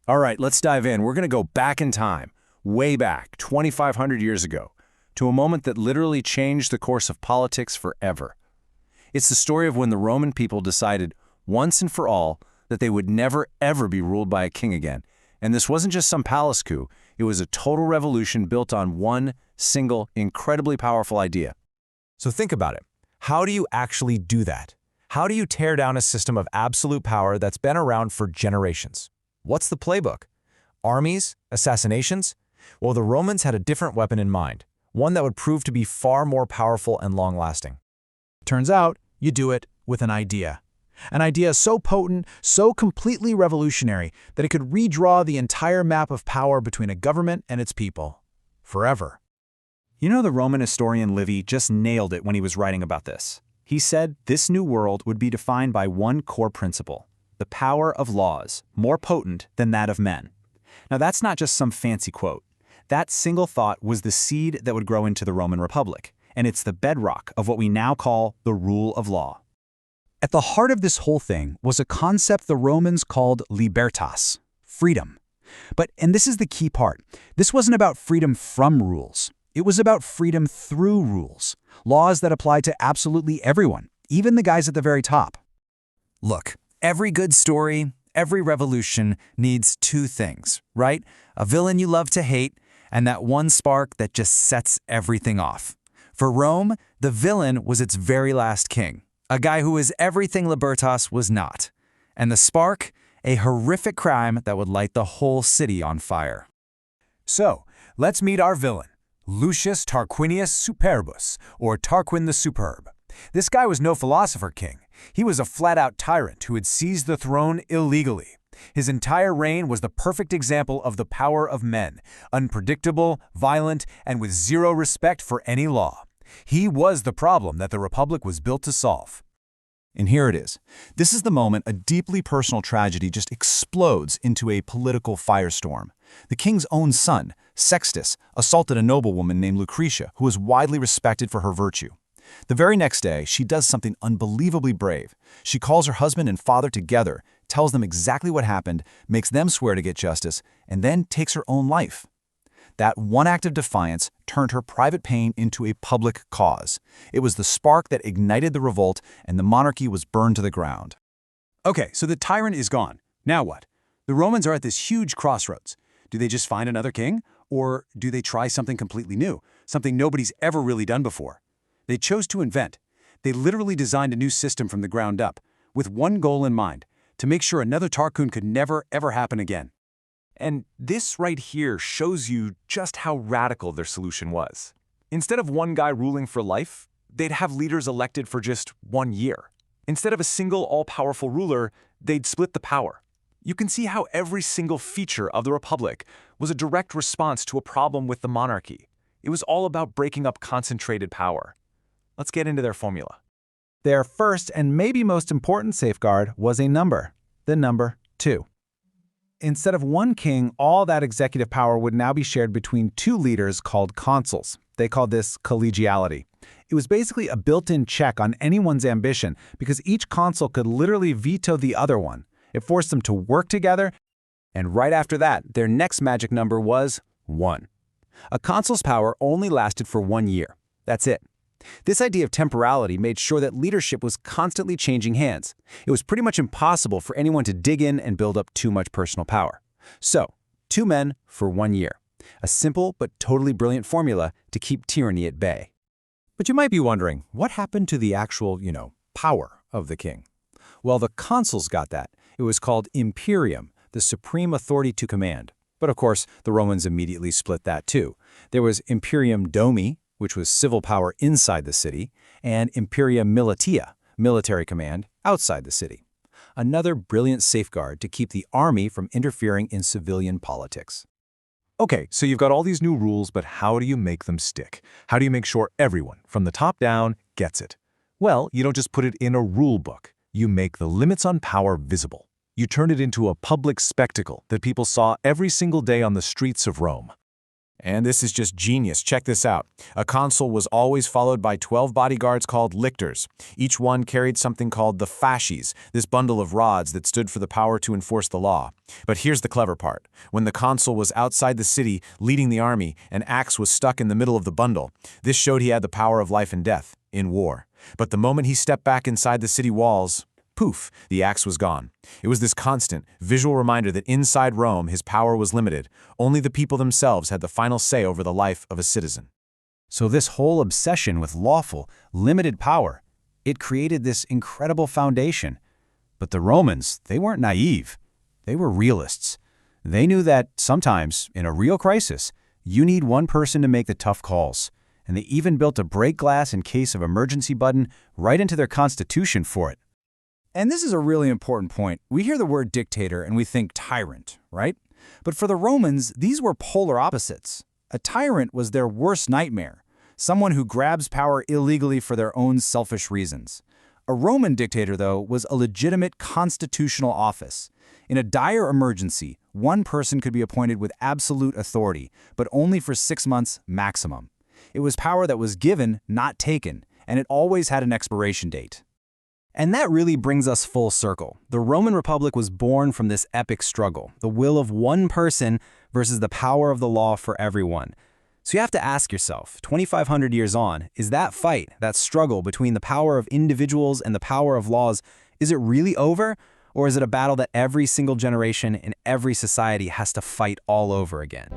All right, let's dive in. We're going to go back in time, way back, 2,500 years ago, to a moment that literally changed the course of politics forever. It's the story of when the Roman people decided, once and for all, that they would never, ever be ruled by a king again. And this wasn't just some palace coup. It was a total revolution built on one single, incredibly powerful idea. So think about it. How do you actually do that? How do you tear down a system of absolute power that's been around for generations? What's the playbook? Armies? Assassinations? Well, the Romans had a different weapon in mind, one that would prove to be far more powerful and long-lasting. Turns out, you do it with an idea. An idea so potent, so completely revolutionary, that it could redraw the entire map of power between a government and its people. Forever. You know, the Roman historian Livy just nailed it when he was writing about this. He said this new world would be defined by one core principle: the power of laws, more potent than that of men. Now, that's not just some fancy quote. That single thought was the seed that would grow into the Roman Republic, and it's the bedrock of what we now call the rule of law. At the heart of this whole thing was a concept the Romans called Libertas, freedom. And this is the key part, this wasn't about freedom from rules. It was about freedom through rules, laws that applied to absolutely everyone, even the guys at the very top. Look, every good story, every revolution needs two things, right? A villain you love to hate, and that one spark that just sets everything off. For Rome, the villain was its very last king, a guy who was everything Libertas was not. And the spark, a horrific crime that would light the whole city on fire. So, let's meet our villain, Lucius Tarquinius Superbus, or Tarquin the Superb. This guy was no philosopher king. He was a flat-out tyrant who had seized the throne illegally. His entire reign was the perfect example of the power of men, unpredictable, violent, and with zero respect for any law. He was the problem that the Republic was built to solve. And here it is. This is the moment a deeply personal tragedy just explodes into a political firestorm. The king's own son, Sextus, assaulted a noblewoman named Lucretia, who was widely respected for her virtue. The very next day, she does something unbelievably brave. She calls her husband and father together, tells them exactly what happened, makes them swear to get justice, and then takes her own life. That one act of defiance turned her private pain into a public cause. It was the spark that ignited the revolt, and the monarchy was burned to the ground. Okay, so the tyrant is gone. Now what? The Romans are at this huge crossroads. Do they just find another king? Or do they try something completely new, something nobody's ever really done before? They chose to invent. They literally designed a new system from the ground up, with one goal in mind: to make sure another Tarquin could never, ever happen again. And this right here shows you just how radical their solution was. Instead of one guy ruling for life, they'd have leaders elected for just 1 year. Instead of a single all-powerful ruler, they'd split the power. You can see how every single feature of the Republic was a direct response to a problem with the monarchy. It was all about breaking up concentrated power. Let's get into their formula. Their first and maybe most important safeguard was a number, the number 2. Instead of one king, all that executive power would now be shared between two leaders called consuls. They called this collegiality. It was basically a built-in check on anyone's ambition because each consul could literally veto the other one. It forced them to work together, and right after that, their next magic number was 1. A consul's power only lasted for 1 year. That's it. This idea of temporality made sure that leadership was constantly changing hands. It was pretty much impossible for anyone to dig in and build up too much personal power. So, 2 men for 1 year. A simple but totally brilliant formula to keep tyranny at bay. But you might be wondering, what happened to the actual, power of the king? Well, the consuls got that. It was called imperium, the supreme authority to command. But of course, the Romans immediately split that too. There was imperium domi, which was civil power inside the city, and imperia militia, military command, outside the city. Another brilliant safeguard to keep the army from interfering in civilian politics. Okay, so you've got all these new rules, but how do you make them stick? How do you make sure everyone, from the top down, gets it? Well, you don't just put it in a rule book. You make the limits on power visible. You turn it into a public spectacle that people saw every single day on the streets of Rome. And this is just genius. Check this out. A consul was always followed by 12 bodyguards called lictors. Each one carried something called the fasces, this bundle of rods that stood for the power to enforce the law. But here's the clever part. When the consul was outside the city leading the army, an axe was stuck in the middle of the bundle. This showed he had the power of life and death in war. But the moment he stepped back inside the city walls, poof, the axe was gone. It was this constant, visual reminder that inside Rome his power was limited. Only the people themselves had the final say over the life of a citizen. So this whole obsession with lawful, limited power, it created this incredible foundation. But the Romans, they weren't naive. They were realists. They knew that sometimes, in a real crisis, you need one person to make the tough calls. And they even built a break glass in case of emergency button right into their constitution for it. And this is a really important point. We hear the word dictator and we think tyrant, right? But for the Romans, these were polar opposites. A tyrant was their worst nightmare, someone who grabs power illegally for their own selfish reasons. A Roman dictator, though, was a legitimate constitutional office. In a dire emergency, one person could be appointed with absolute authority, but only for 6 months maximum. It was power that was given, not taken, and it always had an expiration date. And that really brings us full circle. The Roman Republic was born from this epic struggle, the will of one person versus the power of the law for everyone. So you have to ask yourself, 2,500 years on, is that fight, that struggle between the power of individuals and the power of laws, is it really over? Or is it a battle that every single generation in every society has to fight all over again?